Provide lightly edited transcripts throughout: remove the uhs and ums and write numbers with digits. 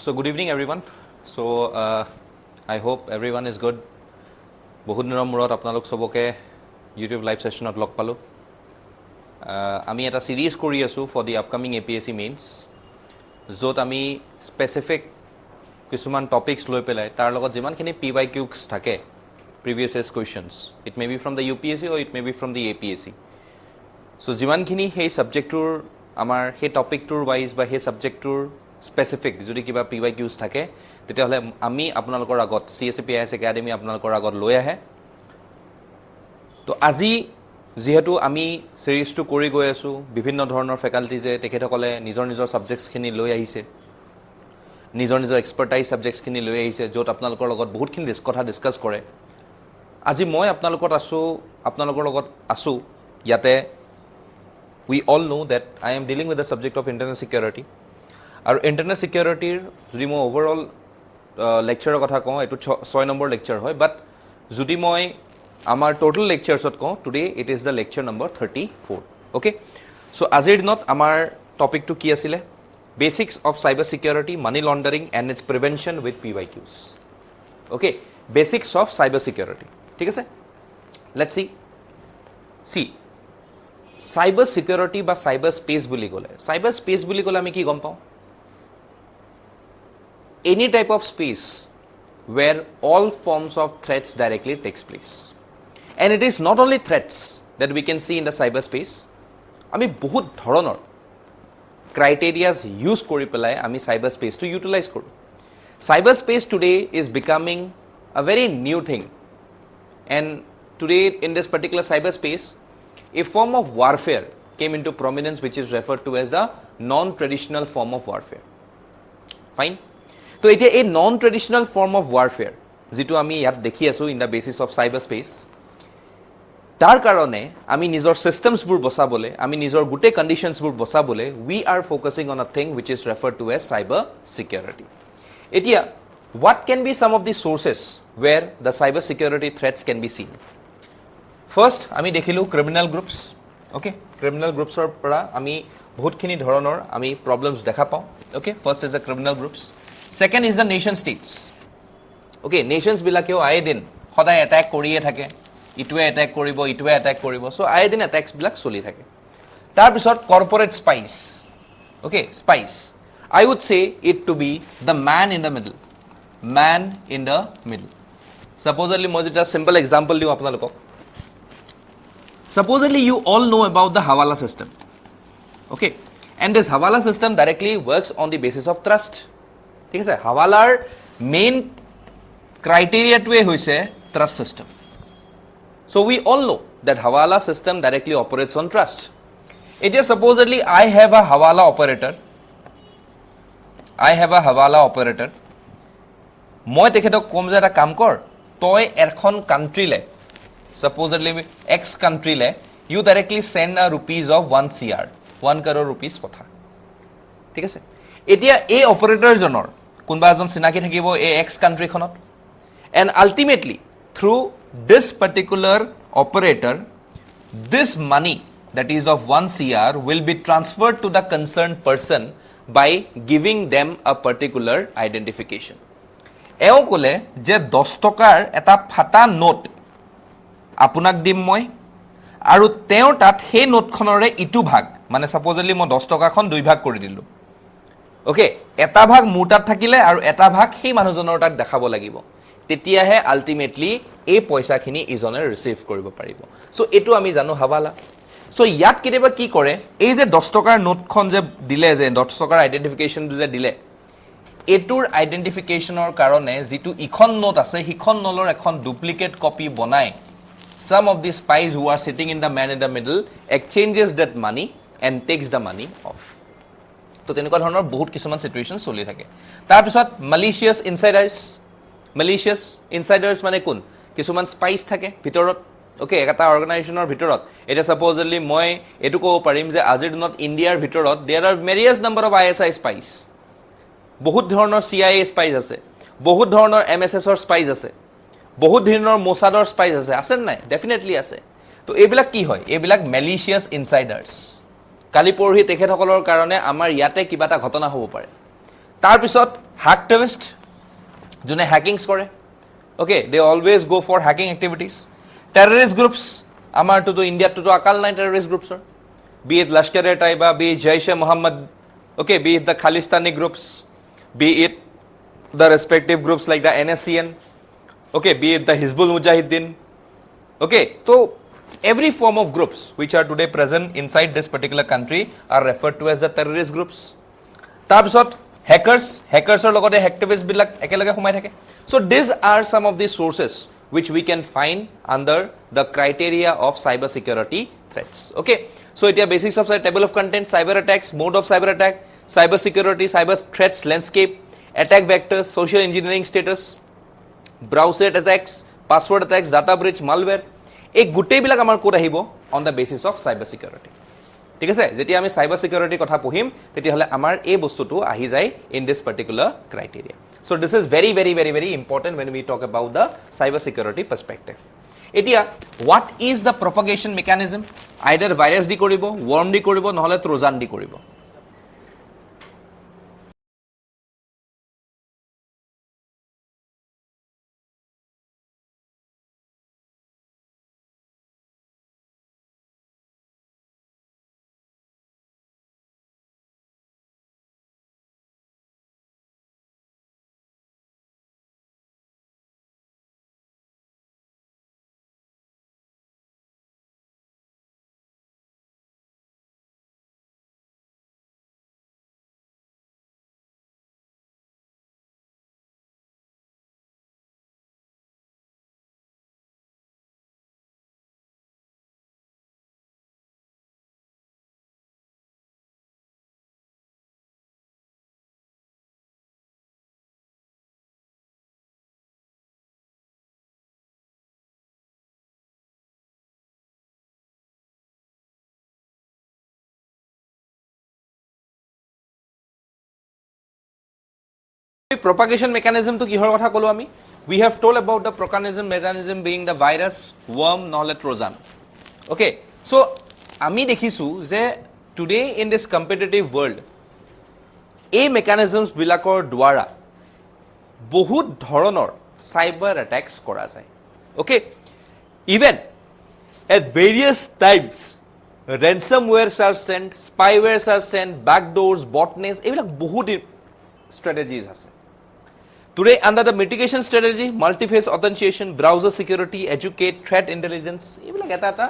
So good evening everyone. So I hope everyone is good. বহুত দিনৰ মূৰত আপোনালোক সবকে YouTube live sessionত লগ পালো। আমি এটা সিৰিজ কৰি আছো for the upcoming APSC Mains য'ত আমি স্পেসিফিক কিছুমান টপিকস লৈ পেলাই তাৰ লগত যিমানখিনি PYQs থাকে previous years questions, it may be from the UPSC or it may be from the APSC. So যিমানখিনি সেই সাবজেক্টৰ আমাৰ সেই টপিকটোৰ ওয়াইজ বা সেই সাবজেক্টটোৰ স্পেসিফিক যদি কিবা PYQs থাকে তেতিয়াহলে আমি আপোনালোকৰ আগত CSAP IAS Academy আপোনালোকৰ আগত লৈ আহে। তো আজি যেহেতু আমি সিৰিজটো কৰি গৈ আছো বিভিন্ন ধৰণৰ ফেকাল্টিজে তেখেতসকলে নিজৰ নিজৰ সাবজেক্টছখিনি লৈ আহিছে, নিজৰ নিজৰ এক্সপাৰ্টাইজ সাবজেক্টছখিনি লৈ আহিছে য'ত আপোনালোকৰ লগত বহুতখিনি কথা ডিসকাস কৰে। আজি মই আপোনালোকৰ লগত আছো ইয়াতে। We all know that I am dealing with the subject of internal security. Our internal security যদি মই overall lecture কথা কওঁ এটো 6 নম্বৰ lecture হয়, but যদি মই আমাৰ total lecturesত কওঁ today it is the lecture number 34. Okay, so আজিৰ দিনত আমাৰ টপিকটো কি আছিল? Basics of cybersecurity, money laundering and its prevention with PYQs. Okay, basics of cybersecurity. ঠিক আছে, let's see cyber security বা cyber space বুলি ক'লে আমি কি গম পাওঁ? Any type of space where all forms of threats directly takes place. And it is not only threats that we can see in the cyberspace. আমি বহুত ধৰণৰ criterias use কৰি পেলাই আমি cyberspace to utilize কৰো. Cyberspace today is becoming a very new thing. And today in this particular cyberspace, a form of warfare came into prominence which is referred to as the non-traditional form of warfare. Fine? So it is a non-traditional form of warfare যেটো আমি ইয়াত দেখি আছো in the basis of cyberspace. তাৰ কাৰণে আমি নিজৰ সিস্টেমছবোৰ বচাবলে, আমি নিজৰ গুটে কন্ডিশনছবোৰ বচাবলে we are focusing on a thing which is referred to as cyber security. এতিয়া what can be some of the sources where the cyber security threats can be seen? First, আমি দেখিলো criminal groups. Okay, criminal groups or পৰা আমি বহুতখিনি ধৰণৰ আমি problems দেখা পাওঁ. Okay, first is the criminal groups. Second is the nation states. Okay, nations বিলাকেও আয়ে দিন সদায় attack কৰিয়ে থাকে, ইটোৱে attack কৰিব, so আয়ে দিন attacks বিলাক চলি থাকে। তাৰ পিছত corporate spies. Okay, spies. I would say it to be the man in the middle. Supposedly মই যেটা simple example দিও আপোনালোকক. Supposedly you all know about the Hawala system. Okay, and this Hawala system directly works on the basis of trust. ঠিক আছে, Hawalaৰ main criteria টোৱে হৈছে trust system. So we all know that Hawala system directly operates on trust. It is supposedly I have a Hawala operator. মই তেখেতক কম যে এটা কাম কৰ, তই এখন কান্ট্ৰিলে supposedly X country le you directly send a rupees of 1 CR 1 crore rupees পঠা। ঠিক আছে, এতিয়া এই অপাৰেটৰ জনৰ কোনবা এজন চিনাকি থাকিব এই X country খনত, and ultimately through this particular operator this money that is of 1 CR will be transferred to the concerned person by giving them a particular identification. এও কলে যে 10 টকাৰ এটা ফাটা নোট আপোনাক দিম মই, আৰু তেও তাত সেই নোটখনৰে ইটো ভাগ মানে সাপোজলি মই 10 টকাখন দুই ভাগ কৰি দিলো। ওকে, এটা ভাগ মোৰ তাত থাকিলে আৰু এটা ভাগ সেই মানুহজনৰ তাত দেখাব লাগিব, তেতিয়াহে আলটিমেটলি এই পইচাখিনি ইজনে ৰিসিভ কৰিব পাৰিব। সো এটো আমি জানো হাৱালা। সো ইয়াত কেতিয়াবা কি কৰে, এই যে 10 টকাৰ নোটখন যে দিলে, যে 10 টকাৰ আইডেন্টিফিকেশন যে দিলে, এটোৰ আইডেন্টিফিকেশনৰ কাৰণে যেটো ইখন নোট আছে হিখন নলৰ এখন ডুপ্লিকেট কপি বনাই some of the spies who are sitting in the man in the middle exchanges that money and takes the money off. তো তেনেকুৱা ধৰণৰ বহুত কিছুমান সিচুৱেচন চলি থাকে। তাৰ পিছত malicious insiders মানে কোন, কিছুমান স্পাইস থাকে ভিতৰত। ওকে, এটা অৰ্গানাইজেচনৰ ভিতৰত এটা সাপোজলি মই এটো ক'ব পাৰিম যে আজিৰ দিনত ইণ্ডিয়াৰ ভিতৰত there are various number of ISI spies, বহুত ধৰণৰ CIA spies আছে, বহুত ধৰণৰ MSS ৰ spies আছে, বহুত ধৰণৰ মোসাদৰ স্পাইস আছে নাই? ডেফিনেটলি আছে। তো এইবিলাক কি হয়? এইবিলাক malicious insiders। কালি পৰহি তেখেতসকলৰ কাৰণে আমাৰ ইয়াতে কিবা এটা ঘটনা হ'ব পাৰে, তাৰপিছত hacktivist যোনে hackings কৰে okay they always go for hacking activities terrorist groups আমাৰটোতো ইণ্ডিয়াতটো আকাল নাই terrorist groups be it Lashkar-e-Taiba be it Jaish-e-Mohammed okay be it the Khalistani groups be it the respective groups like the NSCN okay be it the Hizbul Mujahideen okay so every form of groups which are today present inside this particular country are referred to as the terrorist groups তাৰপিছত hackers লগতে hacktivists বিলাক একেলগে সোমাই থাকে so these are some of the sources which we can find under the criteria of cyber security threats okay so এতিয়া basics of table of contents cyber attacks mode of cyber attack cyber security cyber threats landscape attack vectors social engineering status browser attacks password attacks data breach malware এই গুটেইবিলাক আমাৰ code আহিব on the basis of cyber security ঠিক আছে যেতিয়া আমি cyber security কথা পঢ়িম তেতিয়া হলে আমাৰ এই বস্তুটো আহি যায় in this particular criteria so this is very very very very important when we talk about the cyber security perspective এতিয়া what is the propagation mechanism either virus দি কৰিব worm দি কৰিব নহলে trojan দি কৰিব propagation mechanism to kihor kotha kolo ami we have told about the propagation mechanism being the virus worm নহলে trojan okay so ami dekhisu je today in this competitive world এই mechanisms bilakor dwara বহুত ধৰণৰ cyber attacks কৰা যায় okay even at various times ransomwares are sent spywares are sent backdoors botnets এইবিলাক বহুত strategies আছে Today, under the mitigation strategy, multi-phase authentication, browser security, educate, threat intelligence, এইবিলাক এটা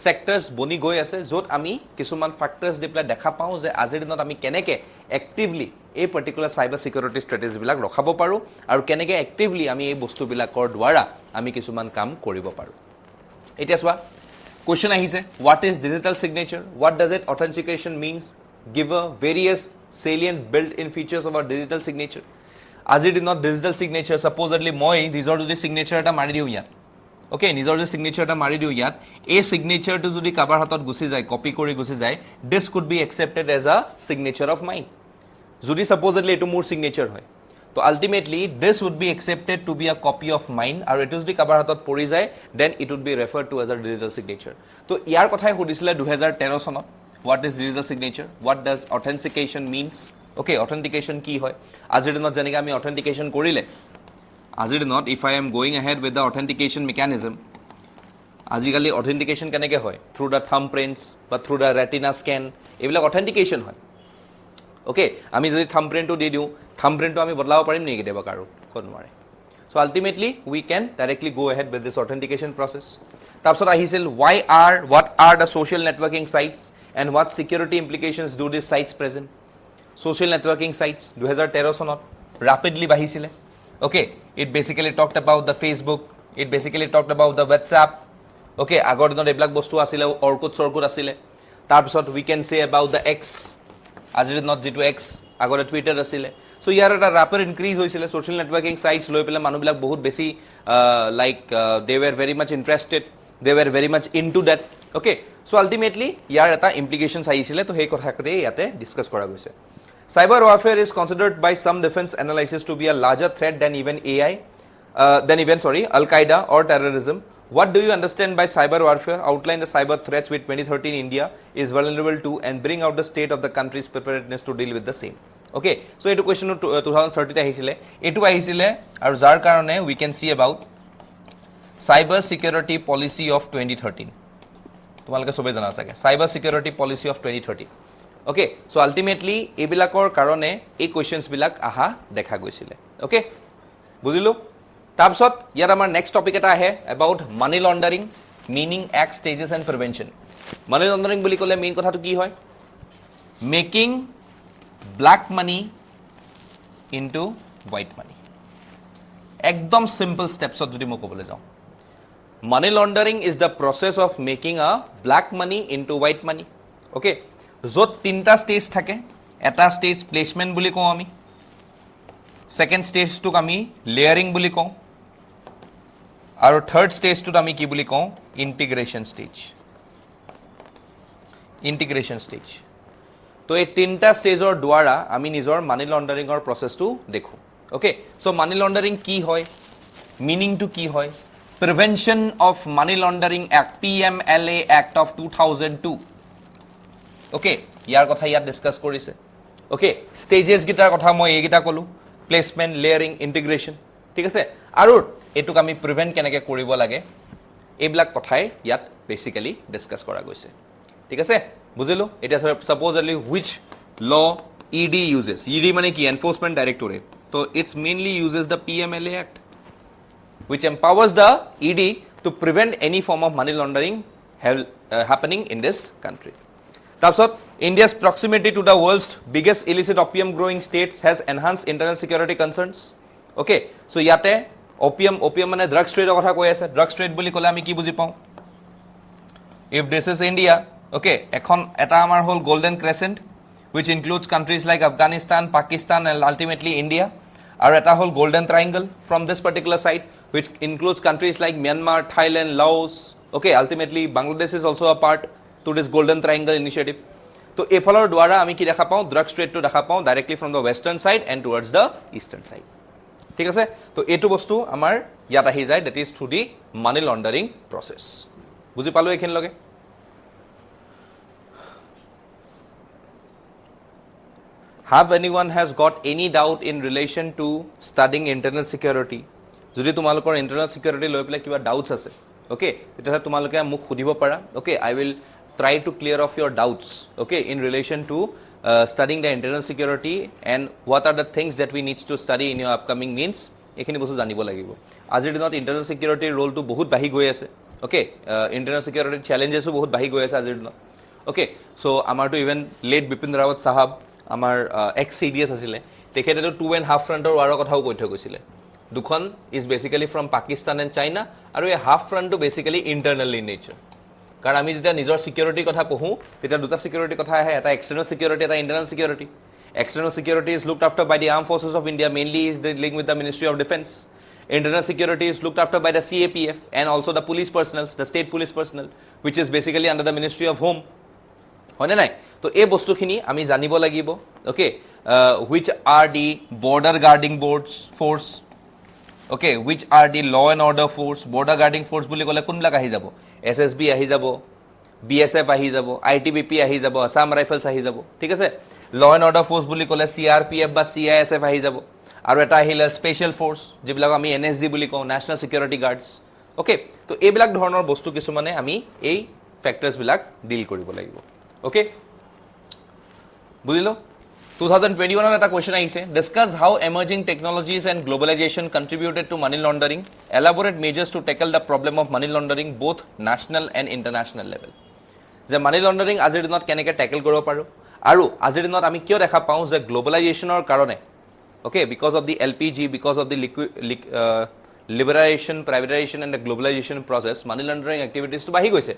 sectors বনি গৈ আছে যত আমি কিছুমান factors দি পেলাই দেখা পাওঁ যে আজিৰ দিনত আমি কেনেকে actively এই particular cyber security strategies বিলাক ৰখাব পাৰো আৰু কেনেকে actively আমি এই বস্তুবিলাকৰ দ্বাৰা আমি কিছুমান কাম কৰিব পাৰো এতিয়া চোৱা question আহিছে what is digital signature what does it authentication means give a various salient built-in features of our digital signature আজিৰ দিনত ডিজিটাল সিগনেচাৰ সাপোজলি মই নিজৰ যদি সিগনেচাৰ এটা মাৰি দিও ইয়াত ওকে নিজৰ যদি সিগনেচাৰ এটা মাৰি দিও ইয়াত এই সিগনেচাৰটো যদি কাবাৰ হাতত গুছি যায় কপি কৰি গুছি যায় this could be accepted as a signature of mine যদি সাপোজলি এটো মোৰ সিগনেচাৰ হয় তো ultimately this would be accepted to be a copy of mine আৰু এটো যদি কাবাৰ হাতত পৰি যায় then it would be referred to as a digital signature তো ইয়াৰ কথাই সুধিছিলে 2013 চনত what is digital signature what does authentication means okay authentication কি হয় আজিৰ দিনত জানিকা আমি authentication কৰিলে আজিৰ দিনত if I am going ahead with the authentication mechanism আজিকালি authentication কেনেকৈ হয় through the thumbprints বা through the retina scan এইবিলাক authentication হয় okay আমি যদি thumbprint টো দি দিও thumbprint টো আমি বদলাব পাৰিম নেকি কেতিয়াবা কাৰো নোৱাৰে so ultimately we can directly go ahead with this authentication process তাৰপিছত আহিছিল what are the social networking sites and what security implications do these sites present social networking sites 2013 sonot rapidly bahisile okay it basically talked about the Facebook it basically talked about the WhatsApp okay agor dinot eblak bostu asile orkut asile tar pisot we can say about the X ajir not jitu X agore Twitter asile so here at a rapid increase hoisile social networking sites loi pele manu bilak bahut beshi they were very much interested they were very much into that okay so ultimately here at implications aisile to hei kotha kate yate discuss kora goise cyber warfare is considered by some defense analysis to be a larger threat than even Al-Qaeda or terrorism. What do you understand by cyber warfare? Outline the cyber threats which 2013 India is vulnerable to and bring out the state of the country's preparedness to deal with the same. Okay so এইটো question 2030 তে আহিছিলে এটো আহিছিলে আৰু যাৰ কাৰণে we can see about Cybersecurity Policy of 2013 তোমালোকে সবে জানা চাগে Cybersecurity Policy of 2013 okay so ultimately এবিলাকৰ কাৰণে এই কোৱেশ্চনছ বিলাক আহা দেখা গৈছিলে ওকে বুজিলো তাৰপিছত ইয়াৰ আমাৰ নেক্সট টপিক এটা আহে about money laundering meaning act stages and prevention money laundering বুলি ক'লে মেইন কথাটো কি হয় making black money into white money একদম সিম্পল স্টেপছত যদি মই ক'বলৈ যাওঁ money laundering is the process of making a black money into white money okay য'ত তিনটা স্টেজ থাকে এটা স্টেজ প্লেসমেন্ট বুলি কওঁ আমি সেকেন্ড স্টেজটোক আমি লেয়ারিং বুলি কওঁ আৰু থাৰ্ড স্টেজটোত আমি কি বুলি কওঁ ইন্টিগ্ৰেশন স্টেজ তো এই তিনটা স্টেজৰ দ্বাৰা আমি নিজৰ মানি লন্ডাৰিংৰ প্ৰসেসটো দেখো ওকে সো মানি লন্ডাৰিং কি হয় মিনিংটো কি হয় prevention of money laundering act PMLA act of 2002 okay ইয়াৰ কথা ইয়াত ডিসকাস কৰিছে ওকে স্টেজেস গিটাৰ কথা মই এইগিটা কলো প্লেসমেন্ট লেয়াৰিং ইন্টিগ্ৰেশন ঠিক আছে আৰু এটুক আমি প্ৰিভেন্ট কেনেকৈ কৰিব লাগে এইবিলাক কথাই ইয়াত বেসিক্যালি ডিসকাস কৰা গৈছে ঠিক আছে বুজিলো এটা supposedly which law ED uses ED মানে কি এনফোর্সমেন্ট ডাইরেক্টরেট তো it's mainly uses the PMLA act which empowers the ED to prevent any form of money laundering happening in this country তাৰপিছত India's proximity to the world's biggest illicit opium growing states has enhanced internal security concerns okay so ইয়াতে opium মানে drugs ট্ৰেডৰ কথা কৈ আছে drugs trade বুলি ক'লে আমি কি বুজি পাওঁ if this is India okay এখন এটা আমাৰ হল golden crescent which includes countries like Afghanistan Pakistan and ultimately India আৰু এটা হল golden triangle from this particular side which includes countries like Myanmar Thailand Laos okay ultimately Bangladesh is also a part to this golden triangle initiative তো এফালৰ দ্বাৰা আমি কি দেখা পাওঁ drugs ট্ৰেডটো দেখা পাওঁ directly from the western side and towards the eastern side ঠিক আছে তো এটো বস্তু আমাৰ ইয়াত আহি যায় that is through the money laundering process বুজি পালো এইখিন লগে Have anyone has got any doubt in relation to studying internal security? যদি তোমালোকৰ internal security লৈ পেলাই কিবা doubts আছে okay তেতিয়া তোমালোকে মোক খুদিব পাৰা okay I will try to clear off your doubts okay in relation to studying the internal security and what are the things that we need to study in your upcoming means এখিনি বস্তু জানিব লাগিব আজিৰ দিনত internal security role to বহুত বাহি গৈ আছে okay internal security challenges বহুত বাহি গৈ আছে আজিৰ দিনত okay so আমাৰটো even late Bipin Rawat sahab আমাৰ ex CDS আছিলে তেখেতেটো 2.5 ফ্ৰণ্টৰ ওয়াৰৰ কথাও কৈ থৈ গৈছিলে দুখন is basically from Pakistan and China আৰু এই half ফ্ৰণ্টটো basically internally in nature কাৰণ আমি যেতিয়া নিজৰ সিকিউৰিটি কথা পঢ়ো তেতিয়া দুটা সিকিউৰিটি কথা আহে এটা এক্সটাৰ্নাল সিকিউৰিটি এটা internal security external security is looked after by the armed forces of India mainly is dealing with the Ministry of Defense internal security is looked after by the CAPF and also the police personnel the state police personnel which is basically under the Ministry of Home হয়নে নাই তো এই বস্তুখিনি আমি জানিব লাগিব okay which are the border guarding force okay which are the law and order force border guarding force বুলি ক'লে কোনবিলাক আহি যাব SSB আহি যাব BSF আহি যাব ITBP আহি যাব Assam Rifles আহি যাব ঠিক আছে law and order force বুলি ক'লে CRPF বা CISF আহি যাব আৰু এটা আহিলে স্পেশাল ফোৰ্স যিবিলাক আমি NSG বুলি কওঁ ন্যাশনাল সিকিউৰিটি গাৰ্ডস ওকে তো এইবিলাক ধৰণৰ বস্তু কিছুমানে আমি এই ফ্যাক্টৰস বিলাক ডিল কৰিব লাগিব ওকে বুজিলো 2021 ৰ এটা কোৱেশ্চন আহিছে discuss how emerging technologies and globalization contributed to money laundering elaborate measures to tackle the problem of money laundering both national and international level যে money laundering আজিৰ দিনত কেনেকৈ ট্যাকল কৰিব পাৰো আৰু আজিৰ দিনত আমি কিয় দেখা পাওঁ যে গ্লোবালাইজেশনৰ কাৰণে okay because of the LPG because of the liberalization privatization and the globalization process money laundering activities to bahi goise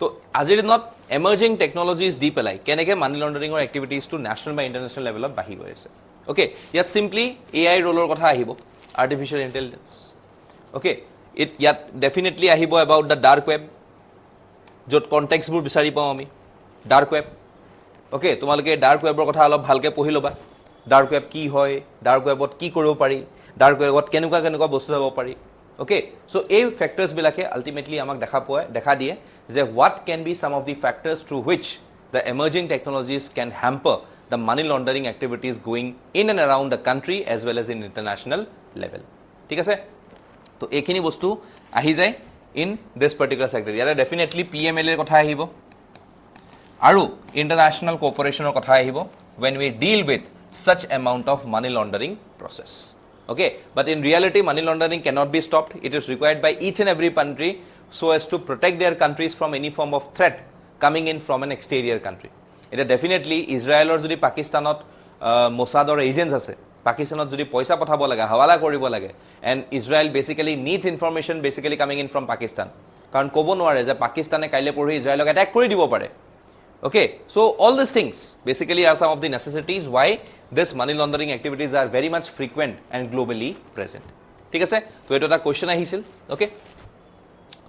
তো আজিৰ দিনত emerging technologies দি পেলাই কেনেকৈ মানি লন্ডাৰিংৰ এক্টিভিটিজ টু ন্যাশনাল বা ইন্টাৰনেশনাল লেভেলত বাহি গৈ আছে ওকে ইয়াত সিম্পলি AI ৰোলৰ কথা আহিব আৰ্টিফিশিয়াল ইন্টেলিজেন্স ওকে ইয়াত ডেফিনেটলি আহিব এবাউট দা ডাৰ্ক ওয়েব য'ত কনটেক্সটবোৰ বিচাৰি পাওঁ আমি ডাৰ্ক ওয়েব ওকে তোমালোকে ডাৰ্ক ওয়েবৰ কথা অলপ ভালকে পঢ়ি ল'বা ডাৰ্ক ওয়েব কি হয় ডাৰ্ক ওয়েবত কি কৰিব পাৰি ডাৰ্ক ওয়েবত কেনেকুৱা বস্তু যাব পাৰি ওকে সো এই ফ্যাক্টৰস বিলাকে আলটিমেটলি আমাক দেখা দিয়ে যে what can be some of the factors through which the emerging technologies can hamper the money laundering activities going in and around the country as well as in international level. ঠিক আছে? তো এইখিনি বস্তু আহি যায় in this particular sector. ইয়াৰে definitely PML এৰ কথা আহিব আৰু international cooperation এর কথা আহিব when we deal with such amount of money laundering process. Okay, but in reality money laundering cannot be stopped. It is required by each and every country so as to protect their countries from any form of threat coming in from an exterior country. It definitely Israel or jodi Pakistanot Mossad or agents ase Pakistanot jodi paisa pathabo lage hawala koribo lage and Israel basically needs information basically coming in from Pakistan karon kobo nware je Pakistane kaile porhi Israelok attack kori dibo pare. Okay, so all these things basically are some of the necessities why this money laundering activities are very much frequent and globally present. ঠিক আছে, তো এটা একটা question আহিছিল. Okay,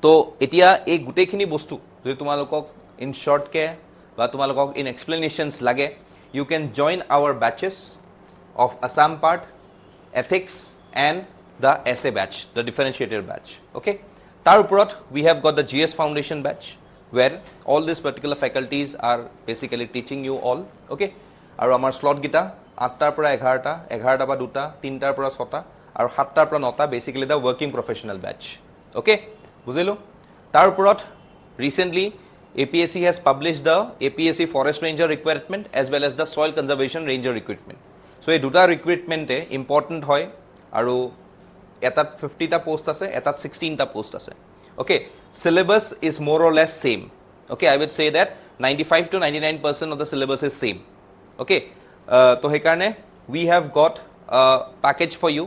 তো এতিয়া এই গোটেইখিনি বস্তু যদি তোমালোকক ইন শর্ট কে বা তোমালোকক ইন এক্সপ্লেনেশনস লাগে, you can join our batches of Assam part, ethics and the SA batch, the differentiated batch. Okay, তার উপরত we have got the GS foundation batch where all these particular faculties are basically teaching you all. Okay, আৰু আমাৰ slot গিটা 8টাৰ পৰা 11টা, 11টা পৰা 2টা, 3টাৰ পৰা 6টা আৰু 7টাৰ পৰা 9টা basically the working professional batch. Okay, বুজিলো. তাৰ ওপৰত recently APSC has published the APSC forest ranger recruitment as well as the soil conservation ranger recruitment. So এই দুটা recruitment important হয় আৰু এটাত 50টা পোস্ট আছে, এটাত 16টা পোস্ট আছে. Okay, syllabus is more or less same. Okay, I would say that 95 to 99% of the syllabus is same. Okay, to he karne we have got a package for you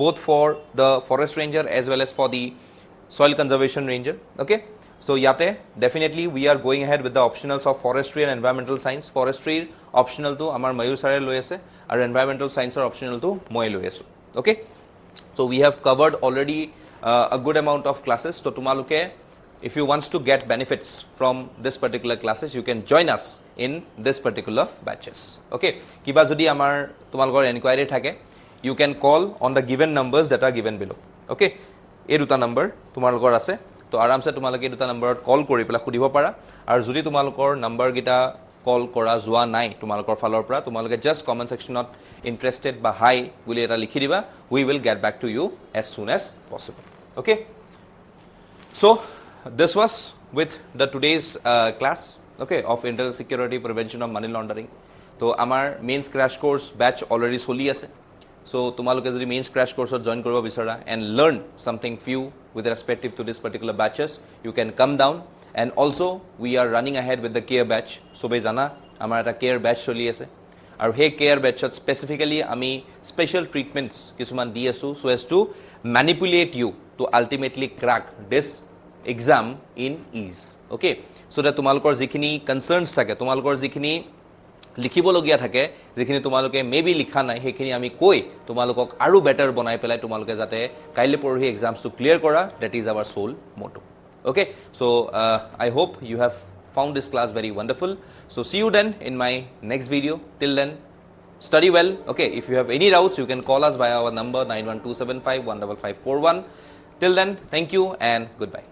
both for the forest ranger as well as for the soil conservation ranger. Okay, so yate definitely we are going ahead with the optionals of forestry and environmental science. Forestry optional to amar Mayur sare loi ase aru environmental science are optional to moi loi asu. Okay, so we have covered already a good amount of classes. So tumaluke, if you wants to get benefits from this particular classes, you can join us in this particular batches. Okay, kiba jodi amar tumalokor inquiry thake, you can call on the given numbers that are given below. Okay, ei duta number tumalokor ase, to aram se tumaloke duta number call kori pela khudibo para, ar jodi tumalokor number gita call kora joa nai tumalokor falor pora, tumaloke just comment section not interested ba hi boli eta likhi diba, we will get back to you as soon as possible. Okay, so this was with the today's class, okay, of internal security prevention of money laundering. So amar mains crash course batch already soli ase, so tumaloke jodi mains crash course join koribo bisara and learn something few with respect to this particular batches, you can come down. And also we are running ahead with the care batch. So be jana amar eta care batch soli ase আৰু হে care বেটছত স্পেচিফিক্যালি আমি special ট্ৰিটমেন্টস কিছুমান দি আছো so as to manipulate you to ultimately crack this exam in ease. Okay, so that তোমালোকৰ যিখিনি কনসাৰ্নস থাকে, তোমালোকৰ যিখিনি লিখিবলগীয়া থাকে, যিখিনি তোমালোকে মেবি লিখা নাই সেইখিনি আমি কৈ তোমালোকক আৰু বেটাৰ বনাই পেলাই তোমালোকে যাতে কাইলে পৰহি এক্সামছটো ক্লিয়াৰ কৰা, that is our sole motto. Okay, so I hope you have found this class very wonderful. So see you then in my next video. Till then, study well. Okay, if you have any doubts, you can call us via our number 91275 15541. Till then, thank you and goodbye.